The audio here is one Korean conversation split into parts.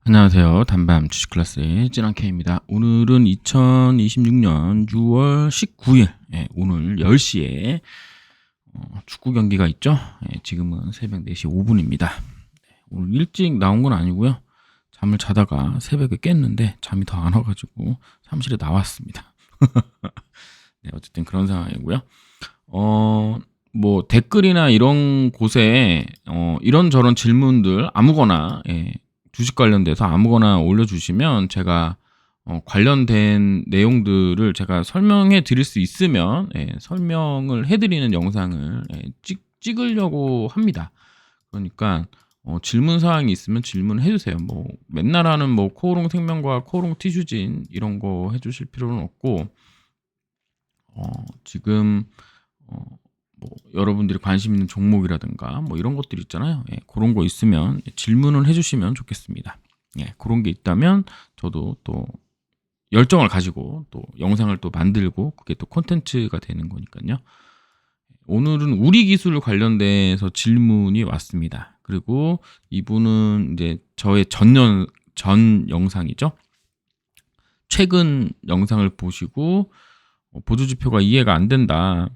안녕하세요. 단밤 주식 클래스의 찐한 K입니다. 오늘은 2026년 6월 19일, 오늘 10시에 축구 경기가 있죠. 지금은 새벽 4시 5분입니다. 오늘 일찍 나온 건 아니고요. 잠을 자다가 새벽에 깼는데 잠이 더 안 와가지고 사무실에 나왔습니다. 네, 어쨌든 그런 상황이고요. 뭐 댓글이나 이런 곳에 이런저런 질문들 아무거나 주식 관련돼서 아무거나 올려주시면 제가 관련된 내용들을 제가 설명해 드릴 수 있으면 설명을 해드리는 영상을 찍으려고 합니다. 그러니까 질문 사항이 있으면 질문을 해주세요. 뭐 맨날 하는 뭐 코오롱 생명과 코오롱 티슈진 이런 거 해주실 필요는 없고 지금 뭐 여러분들이 관심 있는 종목이라든가 뭐 이런 것들 있잖아요. 그런 거 있으면 질문을 해주시면 좋겠습니다. 그런 게 있다면 저도 또 열정을 가지고 또 영상을 또 만들고 그게 또 콘텐츠가 되는 거니까요. 오늘은 우리 기술 관련돼서 질문이 왔습니다. 그리고 이분은 이제 저의 전 영상이죠. 최근 영상을 보시고 보조지표가 이해가 안 된다.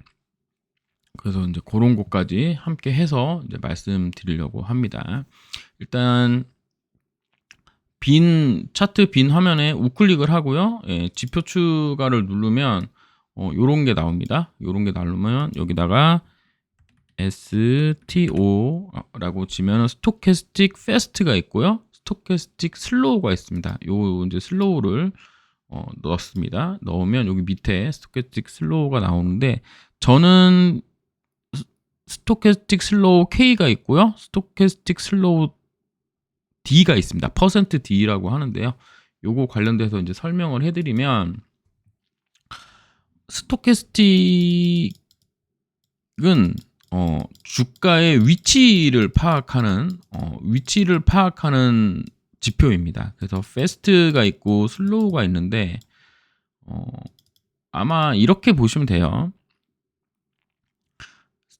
그래서 이제 그런 것까지 함께 해서 이제 말씀드리려고 합니다. 일단 차트 빈 화면에 우클릭을 하고요. 지표 추가를 누르면 요런 게 나옵니다. 요런 게 나오면 여기다가 STO라고 치면 스토캐스틱 패스트가 있고요. 스토캐스틱 슬로우가 있습니다. 요 이제 슬로우를 넣었습니다. 넣으면 여기 밑에 스토캐스틱 슬로우가 나오는데 저는 스토캐스틱 슬로우 K가 있고요. 스토캐스틱 슬로우 D가 있습니다. 퍼센트 D라고 하는데요. 요거 관련돼서 이제 설명을 해드리면 스토캐스틱은 주가의 위치를 파악하는 지표입니다. 그래서 패스트가 있고 슬로우가 있는데 아마 이렇게 보시면 돼요.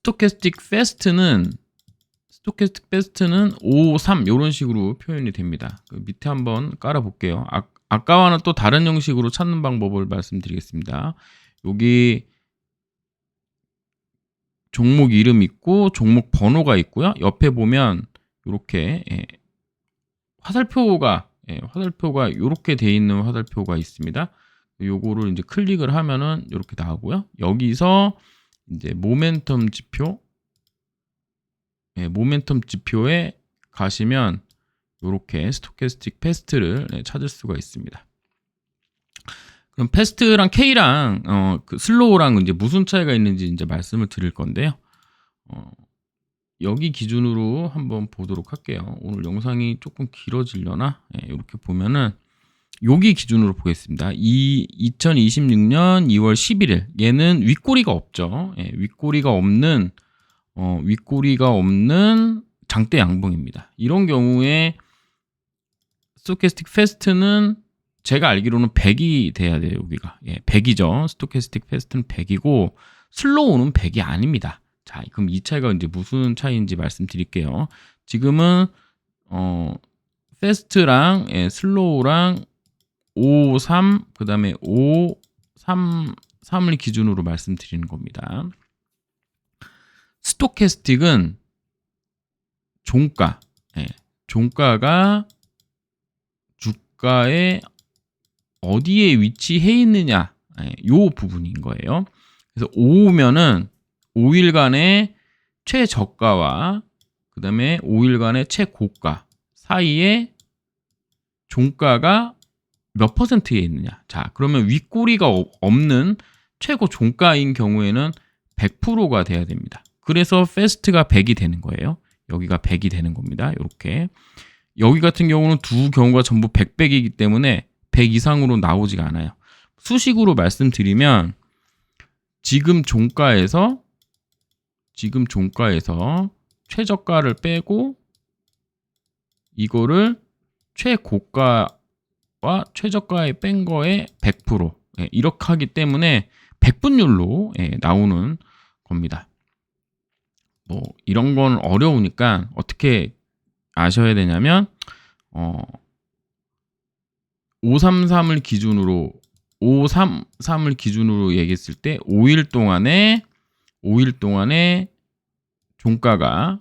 스토캐스틱 패스트는 53 이런 식으로 표현이 됩니다. 그 밑에 한번 깔아 볼게요. 아까와는 또 다른 형식으로 찾는 방법을 말씀드리겠습니다. 여기 종목 이름 있고 종목 번호가 있고요. 옆에 보면 이렇게 화살표가 이렇게 돼 있는 화살표가 있습니다. 요거를 이제 클릭을 하면은 이렇게 나오고요. 여기서 이제 모멘텀 지표에 가시면 이렇게 스토캐스틱 패스트를 찾을 수가 있습니다. 그럼 패스트랑 K랑 그 슬로우랑 이제 무슨 차이가 있는지 이제 말씀을 드릴 건데요. 여기 기준으로 한번 보도록 할게요. 오늘 영상이 조금 길어지려나? 이렇게 보면은 여기 기준으로 보겠습니다. 2026년 2월 11일 얘는 윗꼬리가 없죠. 윗꼬리가 없는 장대 양봉입니다. 이런 경우에 스토캐스틱 패스트는 제가 알기로는 100이 돼야 돼요. 여기가 100이죠. 스토캐스틱 패스트는 100이고 슬로우는 100이 아닙니다. 자, 그럼 이 차이가 이제 무슨 차이인지 말씀드릴게요. 지금은 패스트랑 슬로우랑 53 그다음에 3을 기준으로 말씀드리는 겁니다. 스토캐스틱은 종가가 주가에 어디에 위치해 있느냐 요 부분인 거예요. 그래서 5면은 5일간의 최저가와 그 다음에 5일간의 최고가 사이에 종가가 몇 퍼센트에 있느냐. 자, 그러면 윗꼬리가 없는 최고 종가인 경우에는 100%가 돼야 됩니다. 그래서 패스트가 100이 되는 거예요. 여기가 100이 되는 겁니다. 이렇게. 여기 같은 경우는 두 경우가 전부 100이기 때문에 100 이상으로 나오지가 않아요. 수식으로 말씀드리면 지금 종가에서 최저가를 빼고 이거를 최고가와 최저가에 뺀 거에 100% 이렇게 하기 때문에 100분율로 나오는 겁니다. 뭐 이런 건 어려우니까 어떻게 아셔야 되냐면 533을 기준으로 533을 기준으로 얘기했을 때 5일 동안에 종가가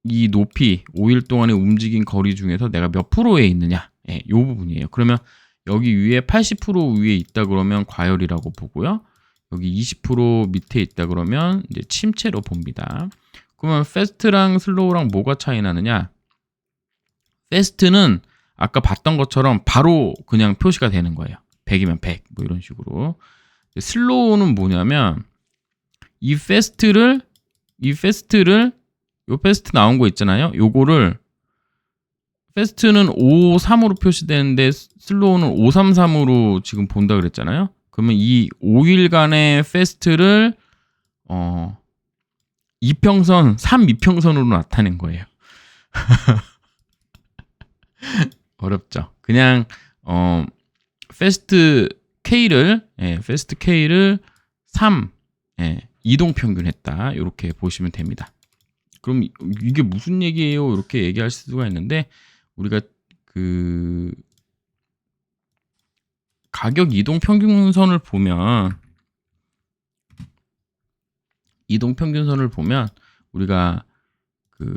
이 높이 5일 동안에 움직인 거리 중에서 내가 몇 프로에 있느냐, 이 부분이에요. 그러면 여기 위에 80% 위에 있다 그러면 과열이라고 보고요. 여기 20% 밑에 있다 그러면 이제 침체로 봅니다. 그러면 패스트랑 슬로우랑 뭐가 차이 나느냐? 패스트는 아까 봤던 것처럼 바로 그냥 표시가 되는 거예요. 100이면 100, 뭐 이런 식으로. 슬로우는 뭐냐면 이 패스트 나온 거 있잖아요. 요거를 패스트는 53으로 표시되는데 슬로우는 533으로 지금 본다 그랬잖아요. 그러면 이 5일간의 패스트를 이평선, 3이평선으로 나타낸 거예요. 어렵죠. 그냥 패스트 K를 3 이동 평균했다. 이렇게 보시면 됩니다. 그럼 이게 무슨 얘기예요? 이렇게 얘기할 수가 있는데 우리가 그 가격 이동 평균선을 보면 우리가 그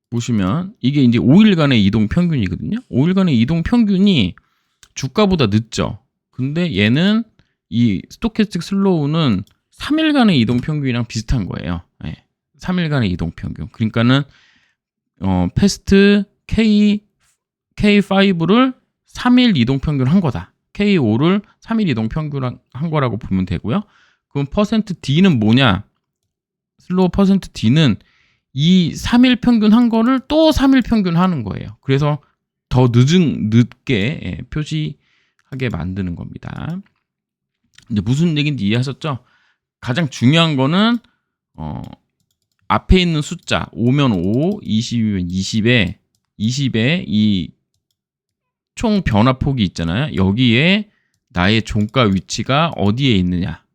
보시면 이게 이제 5일간의 이동 평균이거든요. 5일간의 이동 평균이 주가보다 늦죠. 근데 얘는 이 스토캐스틱 슬로우는 3일간의 이동 평균이랑 비슷한 거예요. 3일간의 이동 평균. 그러니까는 패스트 K5를 3일 이동 평균 한 거다. K5를 3일 이동 평균 한 거라고 보면 되고요. 그럼 퍼센트 D는 뭐냐? 슬로우 퍼센트 D는 이 3일 평균 한 거를 또 3일 평균 하는 거예요. 그래서 더 늦게 표시하게 만드는 겁니다. 이제 무슨 얘기인지 이해하셨죠? 가장 중요한 거는 앞에 있는 숫자 5면 5, 20이면 20에 이 총 변화폭이 있잖아요. 여기에 나의 종가 위치가 어디에 있느냐.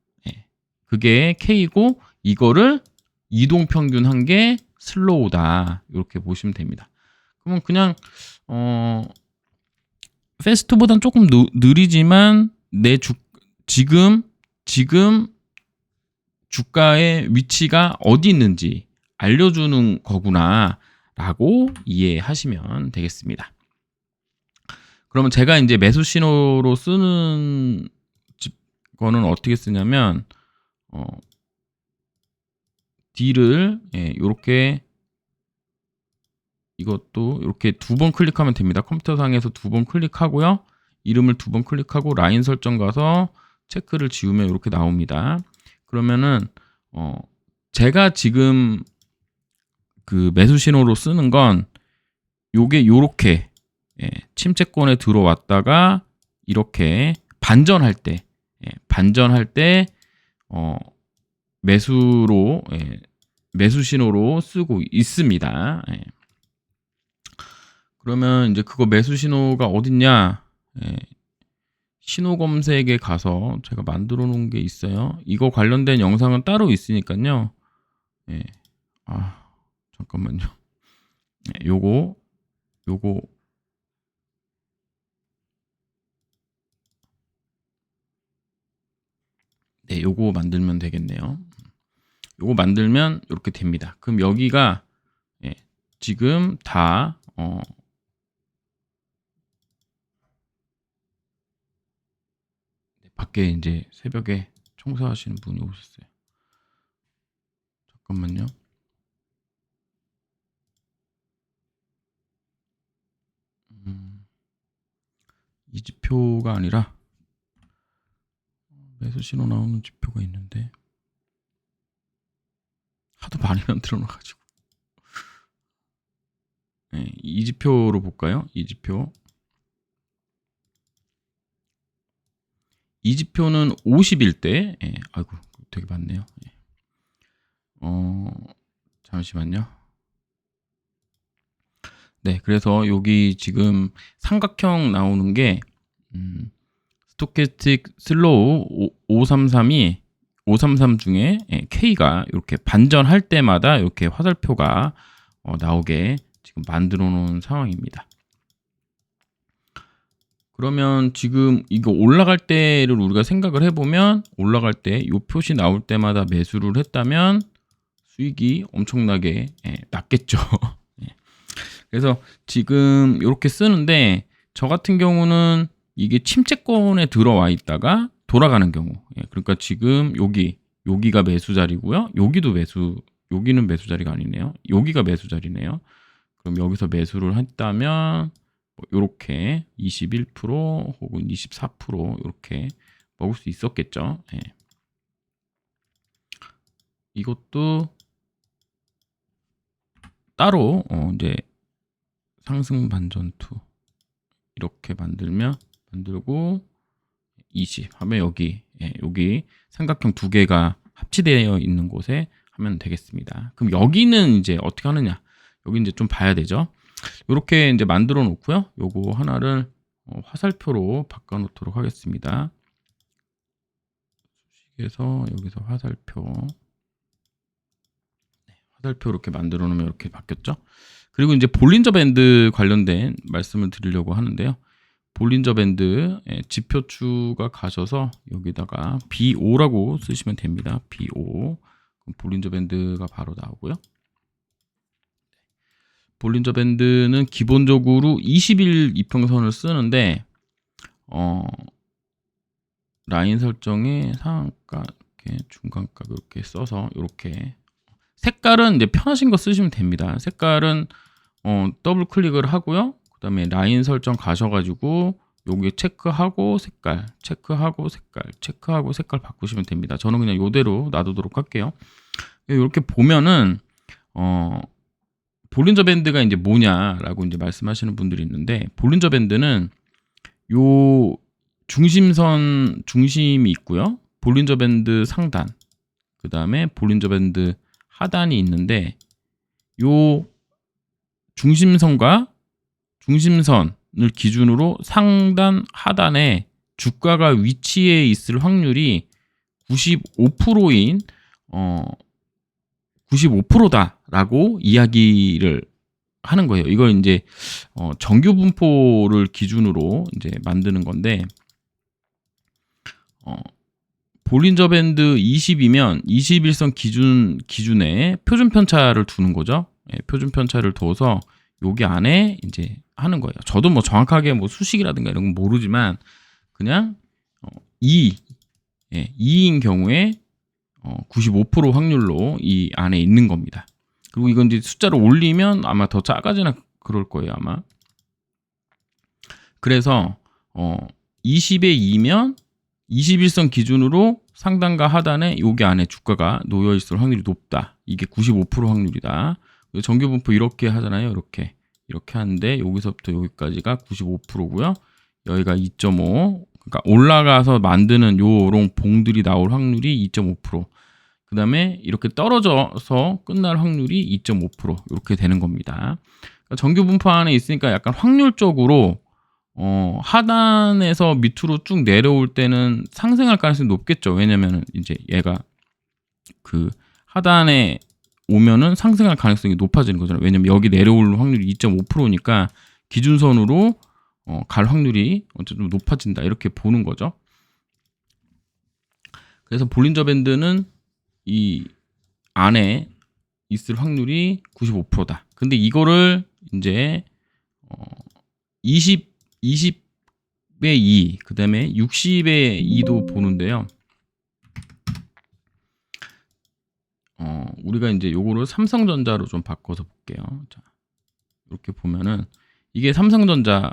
그게 K고 이거를 이동 평균 한 게 슬로우다. 이렇게 보시면 됩니다. 그러면 그냥 패스트보단 조금 느리지만 지금 주가의 위치가 어디 있는지 알려주는 거구나 라고 이해하시면 되겠습니다. 그러면 제가 이제 매수 신호로 쓰는 거는 어떻게 쓰냐면 D를 이렇게 이것도 이렇게 2번 클릭하면 됩니다. 컴퓨터상에서 2번 클릭하고요. 이름을 2번 클릭하고 라인 설정 가서 체크를 지우면 이렇게 나옵니다. 그러면은 제가 지금 그 매수 신호로 쓰는 건 요게 요렇게 침체권에 들어왔다가 이렇게 반전할 때 매수로 매수 신호로 쓰고 있습니다. 그러면 이제 그거 매수 신호가 어딨냐? 신호 검색에 가서 제가 만들어 놓은 게 있어요. 이거 관련된 영상은 따로 있으니까요. 잠깐만요. 요거 요거 만들면 되겠네요. 요거 만들면 이렇게 됩니다. 그럼 여기가 지금 다 밖에 이제 새벽에 청소하시는 분이 오셨어요. 잠깐만요. 이 지표가 아니라 매수 신호 나오는 지표가 있는데 하도 많이 만들어 놔가지고 이 지표로 볼까요? 이 지표는 50일 때 아이고 되게 많네요. 잠시만요. 네, 그래서 여기 지금 삼각형 나오는 게 스토캐스틱 슬로우 533 중에 K가 이렇게 반전할 때마다 이렇게 화살표가 나오게 지금 만들어 놓은 상황입니다. 그러면 지금 이거 올라갈 때를 우리가 생각을 해보면 올라갈 때 이 표시 나올 때마다 매수를 했다면 수익이 엄청나게 낮겠죠. 그래서 지금 이렇게 쓰는데 저 같은 경우는 이게 침체권에 들어와 있다가 돌아가는 경우, 그러니까 지금 여기가 매수 자리고요. 여기는 매수 자리가 아니네요. 여기가 매수 자리네요. 그럼 여기서 매수를 했다면 이렇게 21% 혹은 24% 이렇게 먹을 수 있었겠죠. 이것도 따로 이제 상승 반전투 이렇게 만들고 20 하면 여기 삼각형 두 개가 합치되어 있는 곳에 하면 되겠습니다. 그럼 여기는 이제 어떻게 하느냐? 여기 이제 좀 봐야 되죠. 이렇게 이제 만들어 놓고요. 요거 하나를 화살표로 바꿔 놓도록 하겠습니다. 수식에서 여기서 화살표 이렇게 만들어 놓으면 이렇게 바뀌었죠. 그리고 이제 볼린저 밴드 관련된 말씀을 드리려고 하는데요. 볼린저 밴드 지표추가 가셔서 여기다가 B5라고 쓰시면 됩니다. B5. 그럼 볼린저 밴드가 바로 나오고요. 볼린저 밴드는 기본적으로 20일 이평선을 쓰는데 라인 설정에 상한가, 이렇게 중간가 이렇게 써서 이렇게 색깔은 이제 편하신 거 쓰시면 됩니다. 색깔은 더블 클릭을 하고요. 그다음에 라인 설정 가셔가지고 여기 체크하고 색깔, 체크하고 색깔 바꾸시면 됩니다. 저는 그냥 이대로 놔두도록 할게요. 이렇게 보면은 볼린저 밴드가 이제 뭐냐라고 이제 말씀하시는 분들이 있는데, 볼린저 밴드는 요 중심이 있고요. 볼린저 밴드 상단, 그 다음에 볼린저 밴드 하단이 있는데, 요 중심선을 기준으로 상단, 하단에 주가가 위치해 있을 확률이 95%인 95%다라고 이야기를 하는 거예요. 이걸 이제 정규 분포를 기준으로 이제 만드는 건데, 볼린저 밴드 20이면 21선 기준에 표준 편차를 두는 거죠. 표준 편차를 둬서 여기 안에 이제 하는 거예요. 저도 뭐 정확하게 뭐 수식이라든가 이런 건 모르지만 그냥 2인 경우에 95% 확률로 이 안에 있는 겁니다. 그리고 이건 이제 숫자를 올리면 아마 더 작아지나 그럴 거예요, 아마. 그래서 20에 2면 21선 기준으로 상단과 하단에 여기 안에 주가가 놓여 있을 확률이 높다. 이게 95% 확률이다. 정규 분포 이렇게 하잖아요. 이렇게 하는데 여기서부터 여기까지가 95%고요. 여기가 2.5. 그러니까 올라가서 만드는 요런 봉들이 나올 확률이 2.5%. 그 다음에 이렇게 떨어져서 끝날 확률이 2.5% 이렇게 되는 겁니다. 그러니까 정규 분포 안에 있으니까 약간 확률적으로 하단에서 밑으로 쭉 내려올 때는 상승할 가능성이 높겠죠. 왜냐면은 이제 얘가 그 하단에 오면은 상승할 가능성이 높아지는 거잖아요. 왜냐면 여기 내려올 확률이 2.5%니까 기준선으로 갈 확률이 어쨌든 높아진다. 이렇게 보는 거죠. 그래서 볼린저 밴드는 이 안에 있을 확률이 95%다. 근데 이거를 이제 20의 2, 그 다음에 60의 2도 보는데요. 우리가 이제 요거를 삼성전자로 좀 바꿔서 볼게요. 자, 이렇게 보면은 이게 삼성전자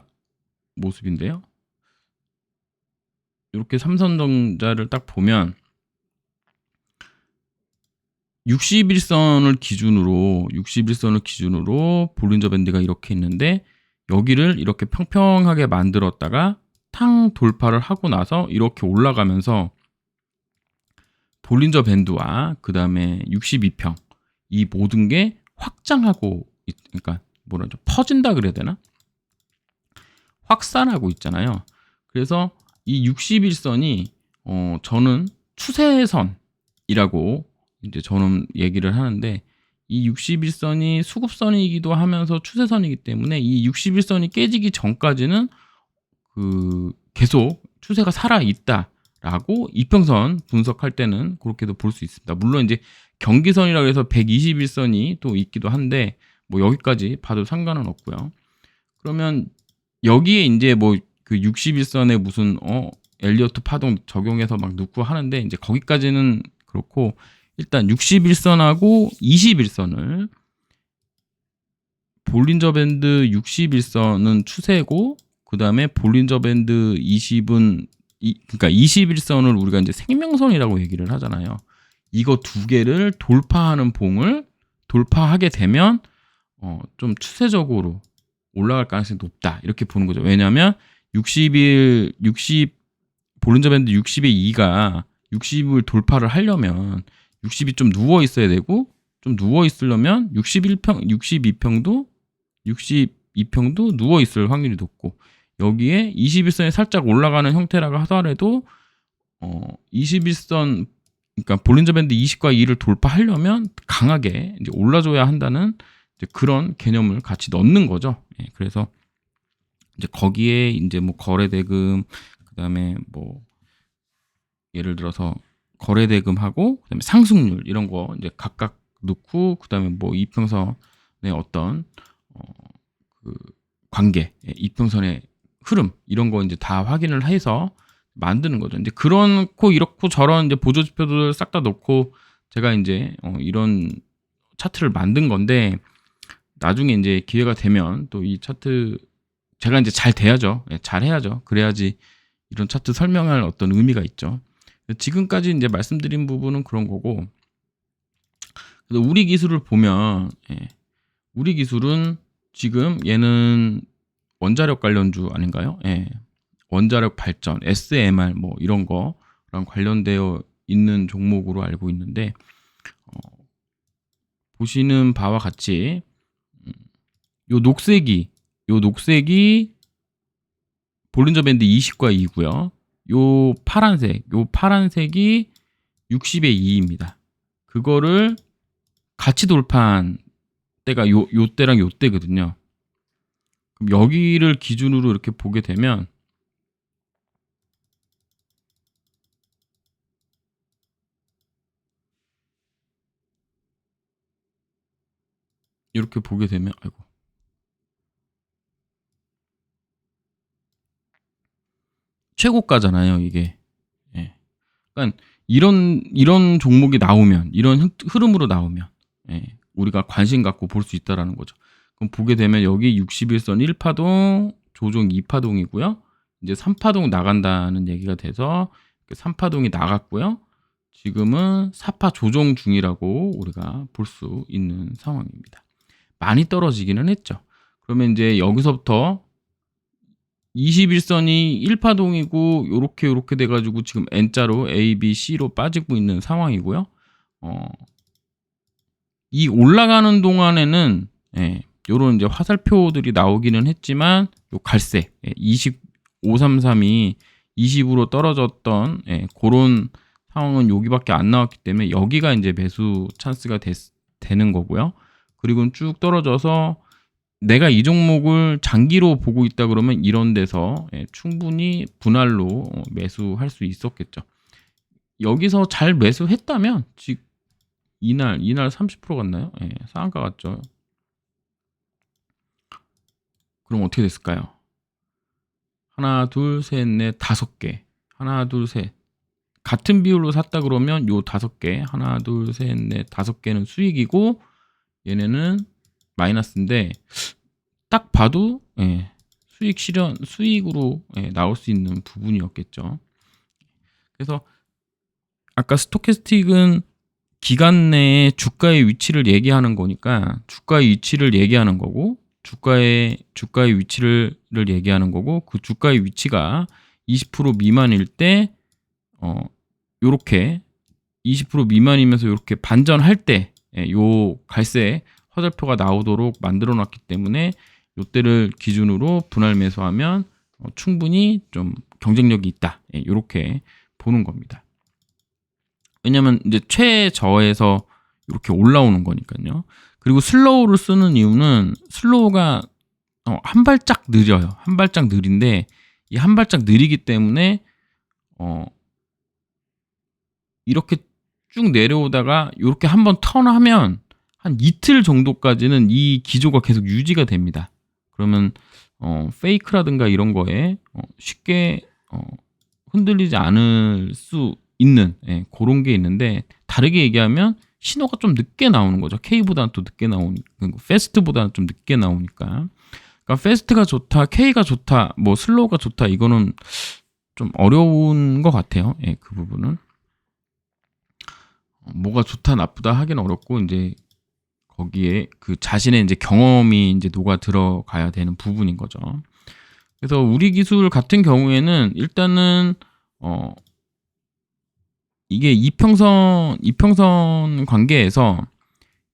모습인데요. 이렇게 삼성전자를 딱 보면 61선을 기준으로 볼린저 밴드가 이렇게 있는데, 여기를 이렇게 평평하게 만들었다가 탕 돌파를 하고 나서 이렇게 올라가면서 볼린저 밴드와 그 다음에 62평 이 모든 게 확장하고 그러니까 뭐라죠, 퍼진다 그래야 되나, 확산하고 있잖아요. 그래서 이 61선이 저는 추세선이라고 이제 저는 얘기를 하는데, 이 61선이 수급선이기도 하면서 추세선이기 때문에 이 61선이 깨지기 전까지는 계속 추세가 살아 있다라고 이평선 분석할 때는 그렇게도 볼 수 있습니다. 물론 이제 경기선이라고 해서 121선이 또 있기도 한데 뭐 여기까지 봐도 상관은 없고요. 그러면 여기에 이제 뭐 그 61선에 무슨 엘리어트 파동 적용해서 막 넣고 하는데 이제 거기까지는 그렇고, 일단 61선하고 21선을, 볼린저 밴드 61선은 추세고, 그 다음에 볼린저 밴드 20은 그러니까 21선을 우리가 이제 생명선이라고 얘기를 하잖아요. 이거 두 개를 돌파하는 봉을 돌파하게 되면 좀 추세적으로 올라갈 가능성이 높다, 이렇게 보는 거죠. 왜냐하면 60 볼린저 밴드 60의 2가 60을 돌파를 하려면 60이 좀 누워 있어야 되고, 좀 누워 있으려면 62평도 누워 있을 확률이 높고, 여기에 21선이 살짝 올라가는 형태라고 하더라도 21선, 그러니까 볼린저 밴드 20과 2를 돌파하려면 강하게 이제 올라줘야 한다는 이제 그런 개념을 같이 넣는 거죠. 예, 그래서 이제 거기에 이제 뭐 거래대금, 그다음에 뭐 예를 들어서 거래대금하고 그다음에 상승률 이런 거 이제 각각 넣고, 그다음에 뭐 이평선의 어떤 그 관계, 이평선의 흐름, 이런 거 이제 다 확인을 해서 만드는 거죠. 이제 그렇고 이렇고 저런 이제 보조 지표들 싹 다 넣고 제가 이제 이런 차트를 만든 건데, 나중에 이제 기회가 되면 또 이 차트 제가 이제 잘 돼야죠. 잘 해야죠. 그래야지 이런 차트 설명할 어떤 의미가 있죠. 지금까지 이제 말씀드린 부분은 그런 거고, 우리 기술을 보면, 우리 기술은 지금 얘는 원자력 관련주 아닌가요? 원자력 발전, SMR 뭐 이런 거랑 관련되어 있는 종목으로 알고 있는데, 보시는 바와 같이 요 녹색이 볼린저 밴드 20과 2고요. 요 파란색이 60의 2입니다. 그거를 같이 돌파한 때가 요 때랑 요 때거든요. 그럼 여기를 기준으로 이렇게 보게 되면 이렇게 보게 되면 최고가잖아요, 이게. 예. 그러니까 이런 종목이 나오면, 이런 흐름으로 나오면 우리가 관심 갖고 볼 수 있다라는 거죠. 그럼 보게 되면 여기 61선 1파동, 조정 2파동이고요. 이제 3파동 나간다는 얘기가 돼서 3파동이 나갔고요. 지금은 4파 조정 중이라고 우리가 볼 수 있는 상황입니다. 많이 떨어지기는 했죠. 그러면 이제 여기서부터 21선이 1파동이고 요렇게 돼가지고 지금 N자로 A, B, C로 빠지고 있는 상황이고요. 이 올라가는 동안에는 요런 이제 화살표들이 나오기는 했지만, 요 갈색 20533이 20으로 떨어졌던 그런 상황은 여기밖에 안 나왔기 때문에 여기가 이제 매수 찬스가 되는 거고요. 그리고 쭉 떨어져서 내가 이 종목을 장기로 보고 있다 그러면 이런 데서 충분히 분할로 매수할 수 있었겠죠. 여기서 잘 매수했다면 지금 이날 30% 갔나요? 상한가 갔죠. 그럼 어떻게 됐을까요? 하나, 둘, 셋, 넷, 5개. 하나, 둘, 셋. 같은 비율로 샀다 그러면 요 5개. 하나, 둘, 셋, 넷, 5개는 수익이고 얘네는 마이너스인데, 딱 봐도 수익으로 나올 수 있는 부분이었겠죠. 그래서 아까 스토캐스틱은 기간 내에 주가의 위치를 얘기하는 거니까 주가의 위치를 얘기하는 거고, 주가의 위치를 얘기하는 거고, 그 주가의 위치가 20% 미만일 때 요렇게 20% 미만이면서 요렇게 반전할 때 요 갈색 화살표가 나오도록 만들어 놨기 때문에 요때를 기준으로 분할 매수하면 충분히 좀 경쟁력이 있다, 요렇게 보는 겁니다. 왜냐면 이제 최저에서 이렇게 올라오는 거니까요. 그리고 슬로우를 쓰는 이유는, 슬로우가 한 발짝 느려요. 한 발짝 느린데 이 한 발짝 느리기 때문에 이렇게 쭉 내려오다가 이렇게 한번 턴하면 한 이틀 정도까지는 이 기조가 계속 유지가 됩니다. 그러면 페이크라든가 이런 거에 쉽게 흔들리지 않을 수 있는 그런 게 있는데, 다르게 얘기하면 신호가 좀 늦게 나오는 거죠. K보다는 또 늦게 나오니까, 패스트보다는 좀 늦게 나오니까. 그러니까 패스트가 좋다, K가 좋다, 뭐 슬로우가 좋다, 이거는 좀 어려운 것 같아요. 그 부분은 뭐가 좋다 나쁘다 하긴 어렵고, 이제 거기에 그 자신의 이제 경험이 이제 녹아 들어가야 되는 부분인 거죠. 그래서 우리 기술 같은 경우에는 일단은 이게 이평선 관계에서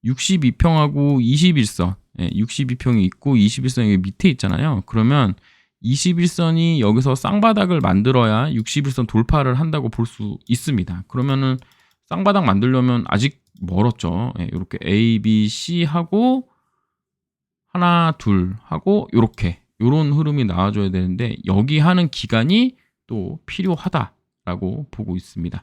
62평하고 21선, 62평이 있고 21선이 밑에 있잖아요. 그러면 21선이 여기서 쌍바닥을 만들어야 61선 돌파를 한다고 볼 수 있습니다. 그러면은 쌍바닥 만들려면 아직 멀었죠. 이렇게 A, B, C 하고 하나, 둘 하고 요런 흐름이 나와줘야 되는데, 여기 하는 기간이 또 필요하다라고 보고 있습니다.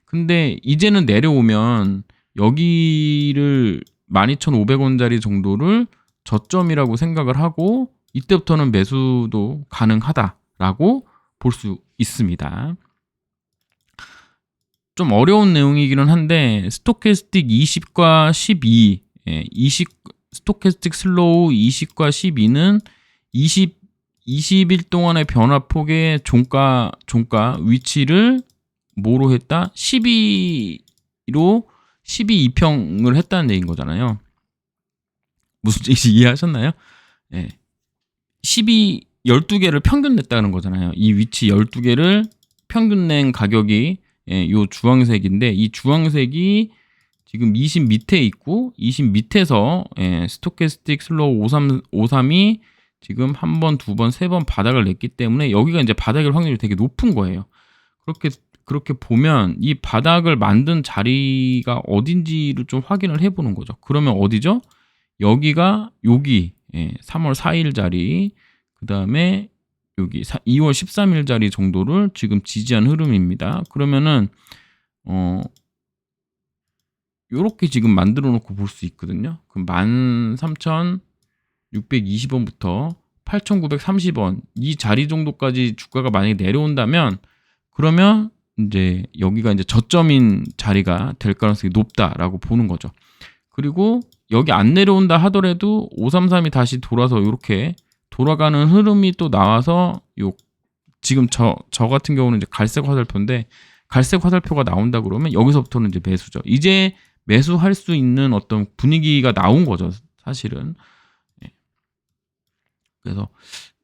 근데 이제는 내려오면 여기를 12,500원짜리 정도를 저점이라고 생각을 하고, 이때부터는 매수도 가능하다라고 볼 수 있습니다. 좀 어려운 내용이기는 한데, 스토캐스틱 20과 12, 20 슬로우 20과 12는 20일 동안의 변화폭의 종가 위치를 뭐로 했다? 12로 12평을 했다는 얘기인 거잖아요. 무슨 얘기인지 이해하셨나요? 12개를 평균 냈다는 거잖아요. 이 위치 12개를 평균 낸 가격이 요 주황색인데, 이 주황색이 지금 20 밑에 있고, 20 밑에서 스토캐스틱 슬로우 53이 지금 한 번, 두 번, 세 번 바닥을 냈기 때문에 여기가 이제 바닥일 확률이 되게 높은 거예요. 그렇게 보면 이 바닥을 만든 자리가 어딘지를 좀 확인을 해보는 거죠. 그러면 어디죠? 여기가 여기 3월 4일 자리, 그 다음에 여기 2월 13일 자리 정도를 지금 지지한 흐름입니다. 그러면은 요렇게 지금 만들어 놓고 볼 수 있거든요. 그럼 13,620원부터 8,930원 이 자리 정도까지 주가가 만약에 내려온다면, 그러면 이제 여기가 이제 저점인 자리가 될 가능성이 높다라고 보는 거죠. 그리고 여기 안 내려온다 하더라도 533이 다시 돌아서 이렇게 돌아가는 흐름이 또 나와서 지금 저 같은 경우는 이제 갈색 화살표인데, 갈색 화살표가 나온다 그러면 여기서부터는 이제 매수죠. 이제 매수할 수 있는 어떤 분위기가 나온 거죠, 사실은. 그래서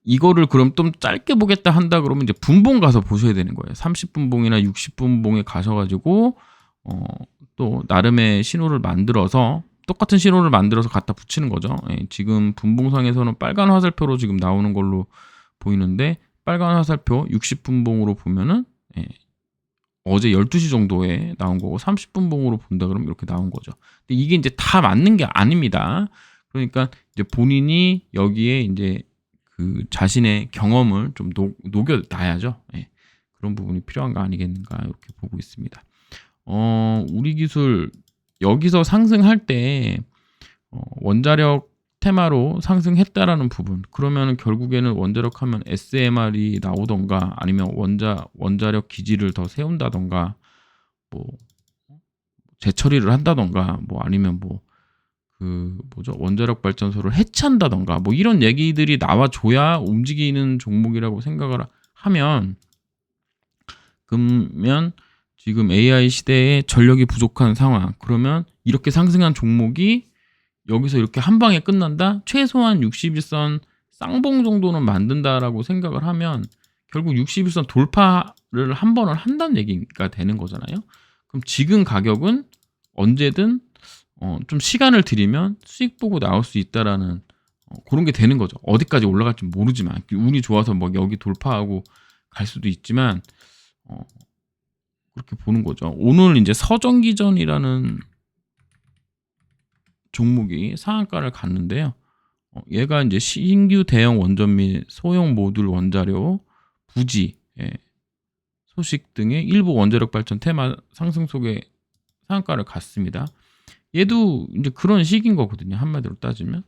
이거를 그럼 좀 짧게 보겠다 한다 그러면 이제 분봉 가서 보셔야 되는 거예요. 30분봉이나 60분봉에 가셔가지고 또 나름의 신호를 만들어서, 똑같은 신호를 만들어서 갖다 붙이는 거죠. 지금 분봉상에서는 빨간 화살표로 지금 나오는 걸로 보이는데, 빨간 화살표 60분봉으로 보면은 어제 12시 정도에 나온 거고, 30분봉으로 본다 그러면 이렇게 나온 거죠. 근데 이게 이제 다 맞는 게 아닙니다. 그러니까 이제 본인이 여기에 이제 그 자신의 경험을 좀 녹여놔야죠. 그런 부분이 필요한 거 아니겠는가, 이렇게 보고 있습니다. 우리 기술 여기서 상승할 때 원자력 테마로 상승했다라는 부분, 그러면 결국에는 원자력 하면 SMR이 나오던가, 아니면 원자력 기지를 더 세운다던가, 뭐 재처리를 한다던가, 뭐 아니면 원자력 발전소를 해체한다던가, 뭐 이런 얘기들이 나와줘야 움직이는 종목이라고 생각을 하면, 그러면 지금 AI 시대에 전력이 부족한 상황, 그러면 이렇게 상승한 종목이 여기서 이렇게 한 방에 끝난다? 최소한 61선 쌍봉 정도는 만든다라고 생각을 하면, 결국 61선 돌파를 한 번을 한다는 얘기가 되는 거잖아요. 그럼 지금 가격은 언제든 좀 시간을 들이면 수익 보고 나올 수 있다라는 그런 게 되는 거죠. 어디까지 올라갈지 모르지만, 운이 좋아서 뭐 여기 돌파하고 갈 수도 있지만 그렇게 보는 거죠. 오늘 이제 서정기전이라는 종목이 상한가를 갔는데요. 얘가 이제 신규 대형 원전 및 소형 모듈 원자료 부지, 소식 등의 일부 원자력 발전 테마 상승 속에 상한가를 갔습니다. 얘도 이제 그런 식인 거거든요. 한마디로 따지면.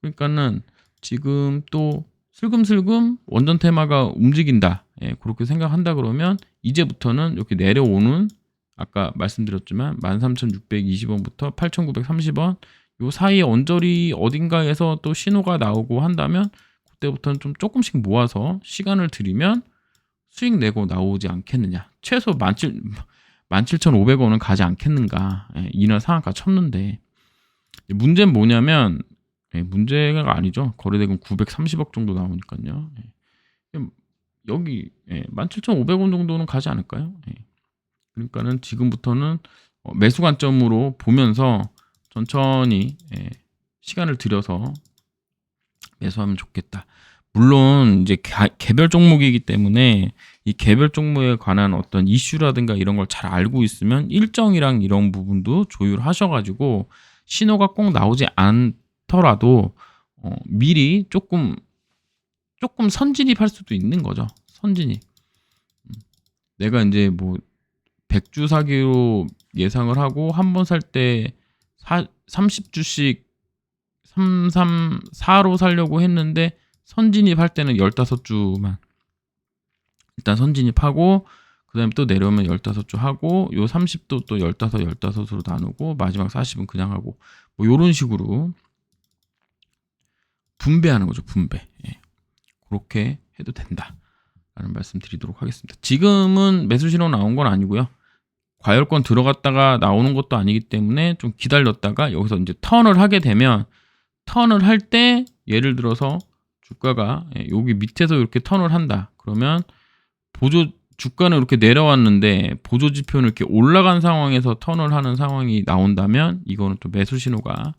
그러니까는 지금 또 슬금슬금 원전 테마가 움직인다. 그렇게 생각한다 그러면 이제부터는 이렇게 내려오는 아까 말씀드렸지만 13,620원부터 8,930원 요 사이에 언저리 어딘가에서 또 신호가 나오고 한다면 그때부터는 좀 조금씩 모아서 시간을 들이면 수익 내고 나오지 않겠느냐. 최소 17,500원은 가지 않겠는가. 이날 상한가 쳤는데 문제는 뭐냐면 문제가 아니죠. 거래대금 930억 정도 나오니까요. 여기 17,500원 정도는 가지 않을까요? 그러니까는 지금부터는 매수 관점으로 보면서 천천히 시간을 들여서 매수하면 좋겠다. 물론 이제 개별 종목이기 때문에 이 개별 종목에 관한 어떤 이슈라든가 이런 걸 잘 알고 있으면 일정이랑 이런 부분도 조율하셔가지고 신호가 꼭 나오지 않더라도 미리 조금 선진입할 수도 있는 거죠. 선진입. 내가 이제 뭐 100주 사기로 예상을 하고 한 번 살 때 30주씩 334로 살려고 했는데 선진입할 때는 15주만 일단 선진입하고 그 다음에 또 내려오면 15주 하고 요 30도 또 15으로 나누고 마지막 40은 그냥 하고 뭐 요런 식으로 분배하는 거죠. 분배. 그렇게 해도 된다 라는 말씀 드리도록 하겠습니다. 지금은 매수 신호 나온 건 아니고요. 과열권 들어갔다가 나오는 것도 아니기 때문에 좀 기다렸다가 여기서 이제 턴을 하게 되면 턴을 할 때 예를 들어서 주가가 여기 밑에서 이렇게 턴을 한다. 그러면 주가는 이렇게 내려왔는데 보조 지표는 이렇게 올라간 상황에서 턴을 하는 상황이 나온다면 이거는 또 매수 신호가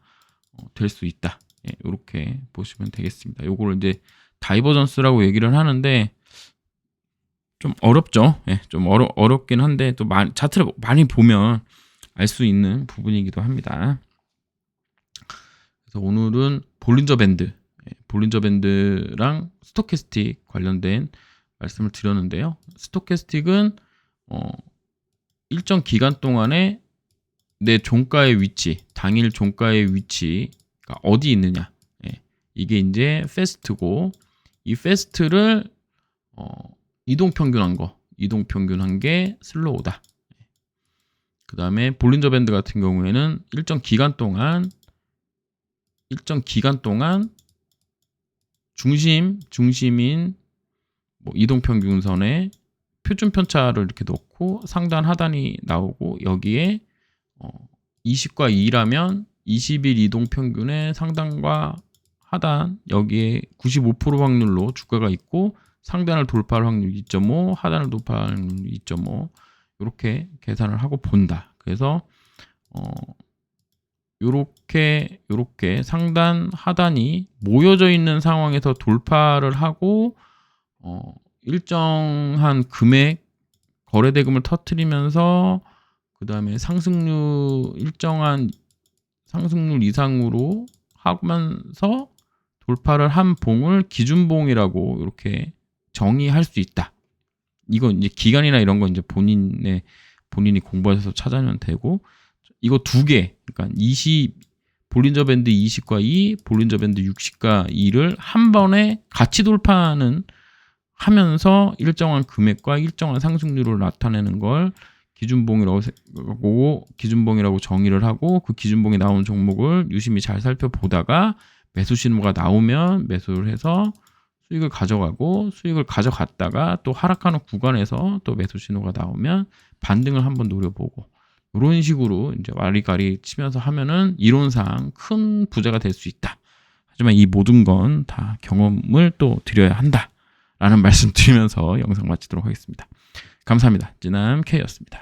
될 수 있다. 이렇게 보시면 되겠습니다. 요거를 이제 다이버전스라고 얘기를 하는데 좀 어렵죠. 좀 어렵긴 한데 또 차트를 많이 보면 알 수 있는 부분이기도 합니다. 그래서 오늘은 볼린저 밴드랑 스토캐스틱 관련된 말씀을 드렸는데요. 스토캐스틱은 일정 기간 동안에 내 종가의 위치, 당일 종가의 위치가 어디 있느냐. 이게 이제 패스트고 이 패스트를 이동평균한 게 슬로우다. 그 다음에 볼린저 밴드 같은 경우에는 일정 기간 동안 중심인 뭐 이동평균선에 표준 편차를 이렇게 놓고 상단 하단이 나오고 여기에 20과 2라면 20일 이동평균의 상단과 하단 여기에 95% 확률로 주가가 있고 상단을 돌파할 확률 2.5, 하단을 돌파할 확률 2.5 이렇게 계산을 하고 본다. 그래서 요렇게 상단 하단이 모여져 있는 상황에서 돌파를 하고 일정한 금액 거래대금을 터뜨리면서 그 다음에 일정한 상승률 이상으로 하면서 돌파를 한 봉을 기준봉이라고 이렇게 정의할 수 있다. 이건 이제 기간이나 이런 건 이제 본인이 공부해서 찾아내면 되고 이거 두 개, 그러니까 볼린저 밴드 20과 2, 볼린저 밴드 60과 2를 한 번에 같이 돌파하는 하면서 일정한 금액과 일정한 상승률을 나타내는 걸 기준봉이라고 정의를 하고 그 기준봉이 나온 종목을 유심히 잘 살펴보다가 매수 신호가 나오면 매수를 해서 수익을 가져갔다가 또 하락하는 구간에서 또 매수 신호가 나오면 반등을 한번 노려보고 이런 식으로 이제 와리가리 치면서 하면은 이론상 큰 부자가 될 수 있다. 하지만 이 모든 건 다 경험을 또 드려야 한다. 라는 말씀 드리면서 영상 마치도록 하겠습니다. 감사합니다. 찌남 K였습니다.